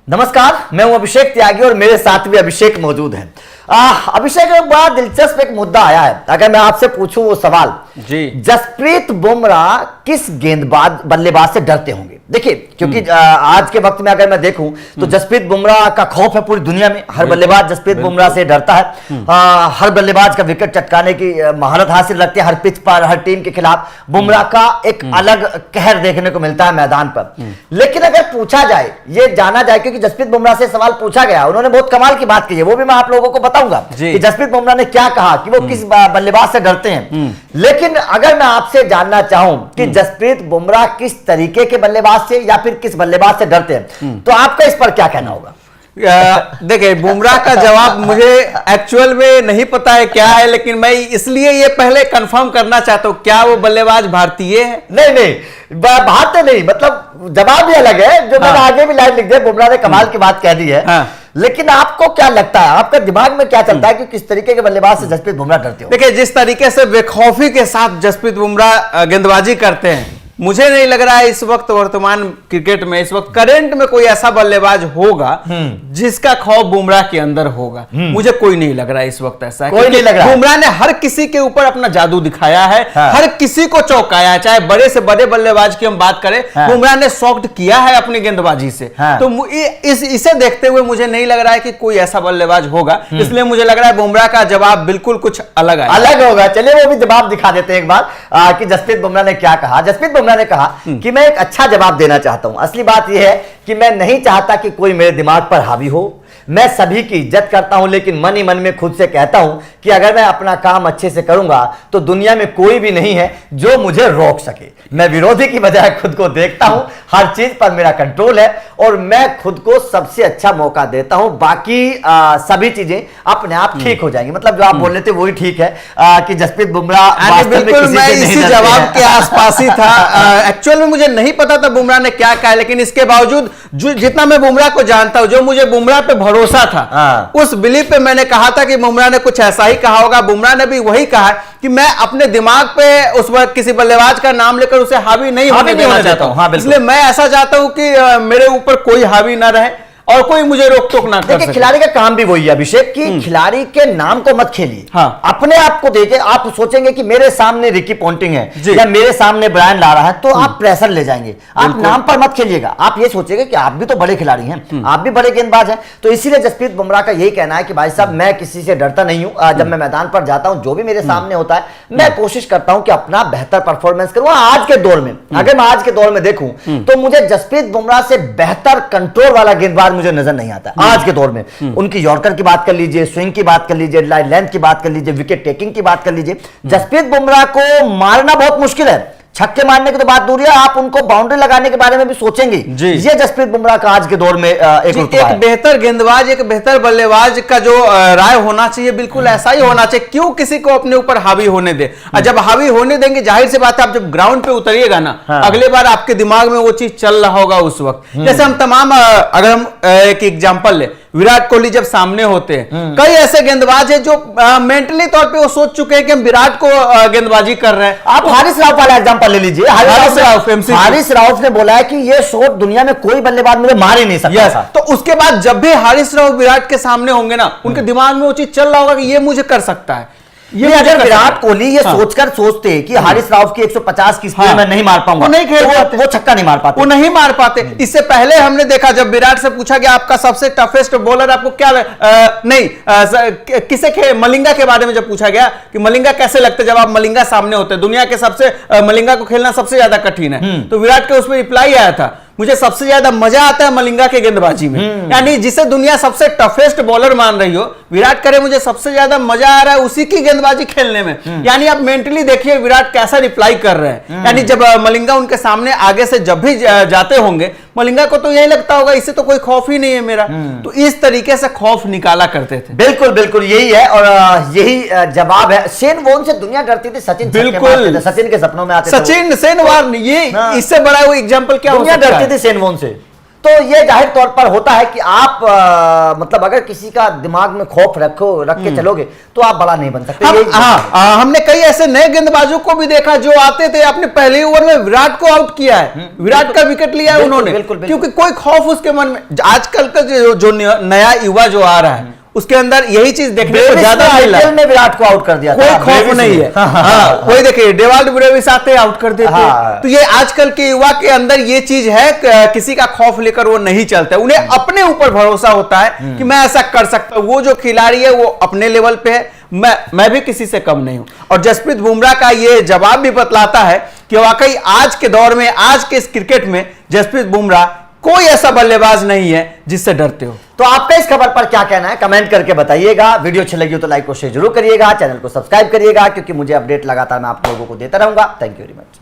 नमस्कार, मैं हूं अभिषेक त्यागी और मेरे साथ भी अभिषेक मौजूद है। अभिषेक, एक बड़ा दिलचस्प एक मुद्दा आया है। अगर मैं आपसे पूछूं वो सवाल जी, जसप्रीत बुमराह किस गेंदबाज बल्लेबाज से डरते होंगे? देखिए, क्योंकि आज के वक्त में अगर मैं देखूं तो जसप्रीत बुमराह का खौफ है पूरी दुनिया में। हर बल्लेबाज जसप्रीत बुमराह से डरता है। हर बल्लेबाज का विकेट चटकाने की महारत हासिल रखते हैं। हर पिच पर, हर टीम के खिलाफ बुमराह का एक अलग कहर देखने को मिलता है मैदान पर। लेकिन अगर पूछा जाए, ये जाना जाए, क्योंकि जसप्रीत बुमराह से सवाल पूछा गया, उन्होंने बहुत कमाल की बात की है, वो भी मैं आप लोगों को बताऊंगा कि जसप्रीत बुमराह ने क्या कहा कि वो किस बल्लेबाज से डरते हैं। लेकिन अगर मैं आपसे जानना चाहूं कि जसप्रीत बुमराह किस तरीके के बल्लेबाज से या फिर किस बल्लेबाज से डरते हैं, तो आपका इस पर क्या कहना होगा? देखिए, बुमराह का जवाब मुझे एक्चुअल में नहीं पता है क्या है, लेकिन मैं इसलिए ये पहले कंफर्म करना चाहता हूं, क्या वो बल्लेबाज भारतीय है? नहीं, भारतीय नहीं, मतलब जवाब भी अलग है। जो मैंने आगे भी लाइन लिख दिया, बुमराह ने कमाल की बात कह दी है। लेकिन आपको क्या लगता है, आपका दिमाग में क्या चलता है कि किस तरीके के बल्लेबाज से जसप्रीत बुमराह डरते हो? देखिए, जिस तरीके से बेखौफी के साथ जसप्रीत बुमराह गेंदबाजी करते हैं, मुझे नहीं लग रहा है इस वक्त वर्तमान क्रिकेट में, इस वक्त करंट में कोई ऐसा बल्लेबाज होगा जिसका खौफ बुमराह के अंदर होगा। मुझे कोई नहीं लग रहा है इस वक्त ऐसा। कोई नहीं लग रहा। बुमराह ने हर किसी के ऊपर अपना जादू दिखाया है। हर किसी को चौंकाया है, चाहे बड़े से बड़े बल्लेबाज की हम बात करें, बुमराह ने शॉक्ड किया है अपनी गेंदबाजी से। तो इसे देखते हुए मुझे नहीं लग रहा है कि कोई ऐसा बल्लेबाज होगा, इसलिए मुझे लग रहा है बुमराह का जवाब बिल्कुल कुछ अलग होगा। चलिए वो भी जवाब दिखा देते हैं एक बार कि जसप्रीत बुमराह ने क्या कहा। जसप्रीत बुमराह ने कहा कि मैं एक अच्छा जवाब देना चाहता हूं। असली बात यह है कि मैं नहीं चाहता कि कोई मेरे दिमाग पर हावी हो। मैं सभी की इज्जत करता हूं, लेकिन मन ही मन में खुद से कहता हूं कि अगर मैं अपना काम अच्छे से करूंगा तो दुनिया में कोई भी नहीं है जो मुझे रोक सके। मैं विरोधी की बजाय खुद को देखता हूं, हर चीज पर मेरा कंट्रोल है और मैं खुद को सबसे अच्छा मौका देता हूं। बाकी सभी चीजें अपने आप ठीक हो जाएंगी। मतलब जो आप बोल रहे थे वही ठीक है कि जसप्रीत बुमराह बिल्कुल, मैं इसी जवाब के आसपास ही था। एक्चुअल में मुझे नहीं पता था बुमराह ने क्या कहा, लेकिन इसके बावजूद जितना मैं बुमराह को जानता हूं, जो मुझे बुमराह पे भरोसा था, उस बिलीफ पे मैंने कहा था कि बुमराह ने कुछ ऐसा ही कहा होगा। बुमराह ने भी वही कहा कि मैं अपने दिमाग पे उस वक्त किसी बल्लेबाज का नाम लेकर उसे हावी नहीं होने देना चाहता हूं। इसलिए मैं ऐसा चाहता हूं कि मेरे ऊपर कोई हावी ना रहे और कोई मुझे रोक टोक ना कर सके। खिलाड़ी का काम भी वही है अभिषेक, कि खिलाड़ी के नाम को मत खेलिए। अपने आप को देखे, आप सोचेंगे कि मेरे सामने रिकी पॉन्टिंग है या मेरे सामने ब्रायन लारा है, तो आप प्रेशर ले जाएंगे। आप नाम पर मत खेलिएगा। आप ये सोचेंगे कि आप भी तो बड़े खिलाड़ी हैं, आप भी बड़े गेंदबाज हैं। तो इसीलिए जसप्रीत बुमराह का यही कहना है कि भाई साहब, मैं किसी से डरता नहीं हूं। जब मैं मैदान पर जाता हूं, जो भी मेरे सामने होता है, मैं कोशिश करता हूं कि अपना बेहतर परफॉर्मेंस करूं। आज के दौर में, अगर मैं आज के दौर में देखूं तो मुझे जसप्रीत बुमराह से बेहतर कंट्रोल वाला गेंदबाज मुझे नजर नहीं आता आज के दौर में। उनकी यॉर्कर की बात कर लीजिए, स्विंग की बात कर लीजिए, लेंथ की बात कर लीजिए, विकेट टेकिंग की बात कर लीजिए। जसप्रीत बुमराह को मारना बहुत मुश्किल है। छक्के मारने की तो बात दूर है, आप उनको बाउंड्री लगाने के बारे में भी सोचेंगे। ये जसप्रीत बुमराह का आज के दौर में एक बेहतर गेंदबाज, एक बेहतर बल्लेबाज का जो राय होना चाहिए, बिल्कुल ऐसा ही होना चाहिए। क्यों किसी को अपने ऊपर हावी होने दे? जब हावी होने देंगे, जाहिर सी बात है, आप जब ग्राउंड पे उतरिएगा ना, अगले बार आपके दिमाग में वो चीज चल रहा होगा उस वक्त। जैसे हम तमाम, अगर हम एक एग्जांपल ले, विराट कोहली जब सामने होते हैं, कई ऐसे गेंदबाज हैं जो मेंटली तौर पे वो सोच चुके हैं कि हम विराट को गेंदबाजी कर रहे हैं। आप हारिस राव वाला एग्जांपल ले लीजिए। हारिस राव ने बोला है कि ये शॉट दुनिया में कोई बल्लेबाज मुझे मार ही नहीं सकता। तो उसके बाद जब भी हारिस राव विराट के सामने होंगे ना, उनके दिमाग में वो चीज चल रहा होगा कि ये मुझे कर सकता है। ये अगर विराट कोहली ये सोचकर सोचते कि हारिस राव की 150 की स्पीड में नहीं मार पाऊंगा, नहीं खेल वो छक्का नहीं मार पाते, वो नहीं मार पाते। इससे पहले हमने देखा, जब विराट से पूछा गया आपका सबसे टफेस्ट बॉलर आपको क्या किसे मलिंगा के बारे में जब पूछा गया कि मलिंगा कैसे लगते जब आप मलिंगा सामने होते, दुनिया के सबसे मलिंगा को खेलना सबसे ज्यादा कठिन है, तो विराट के उसमें रिप्लाई आया था, मुझे सबसे ज्यादा मजा आता है मलिंगा के गेंदबाजी में। यानी जिसे दुनिया सबसे टफेस्ट बॉलर मान रही हो, विराट करे मुझे सबसे ज्यादा मजा आ रहा है उसी की गेंदबाजी खेलने में। यानी आप मेंटली देखिए विराट कैसा रिप्लाई कर रहे हैं। यानी जब मलिंगा उनके सामने आगे से जब भी जाते होंगे, मलिंगा को तो यही लगता होगा इससे तो कोई खौफ ही नहीं है मेरा। तो इस तरीके से खौफ निकाला करते थे। बिल्कुल बिल्कुल यही है और यही जवाब है। शेन वॉर्न से दुनिया डरती थी, सचिन बिल्कुल सचिन के सपनों में आते सचिन शेन वॉर्न, ये इससे बड़ा वो एग्जांपल क्या हो सकता है? सेन वॉर्न से तो ये जाहिर तौर पर होता है कि आप मतलब अगर किसी का दिमाग में खौफ रख के चलोगे तो आप बड़ा नहीं बन सकते। हमने कई ऐसे नए गेंदबाजों को भी देखा जो आते थे, अपने पहले ओवर में विराट को आउट किया है, विराट का विकेट लिया है उन्होंने, क्योंकि कोई खौफ उसके मन में, आजकल का जो नया युवा जो आ रहा है उसके अंदर यही चीज देखने को ज्यादा मिला है। में विराट को आउट कर दिया, कोई खौफ नहीं है। हाँ, वही देखिए डेवाल्ड ब्रेविस आते आउट कर देते। तो ये आजकल के युवा के अंदर ये चीज है, किसी का खौफ लेकर वो नहीं चलता, उन्हें अपने ऊपर भरोसा होता है कि मैं ऐसा कर सकता हूं। वो जो खिलाड़ी है वो अपने लेवल पे है, मैं भी किसी से कम नहीं हूं। और जसप्रीत बुमराह का ये जवाब भी बतलाता है कि वाकई आज के दौर में, आज के इस क्रिकेट में जसप्रीत बुमराह कोई ऐसा बल्लेबाज नहीं है जिससे डरते हो। तो आपका इस खबर पर क्या कहना है कमेंट करके बताइएगा। वीडियो अच्छी लगी हो तो लाइक और शेयर जरूर करिएगा, चैनल को सब्सक्राइब करिएगा, क्योंकि मुझे अपडेट लगातार मैं आप लोगों को देता रहूंगा। Thank you very much.